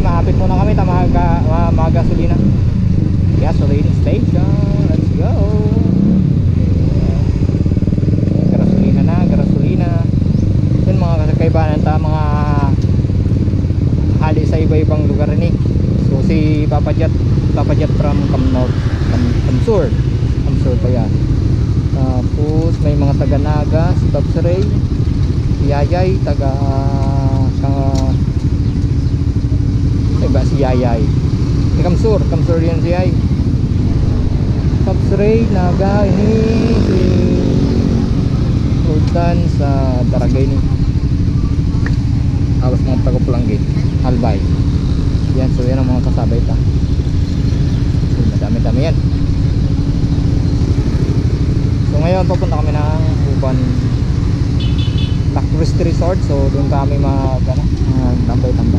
maapit muna kami magasolina. Gasoline station. Let's go. Gasolina. Yun mga kasakaibanan ta, mga hali sa iba-ibang lugar ni. So si Papa Jet from Kamsur pa yan. Tapos may mga taga Naga, si Tops Ray, si Yayay, taga si Yayay, si Kamsur yan si Yayay. Tops Ray, Naga, ini si Sultan sa Daragay ni. Tapos mga taga Pulanggit, Albay. Yan, so yan ang mga kasabay ta. So, madami-dami yan. So ngayon papunta kami ng Uban Tourist Resort. So doon kami tambay-tambay.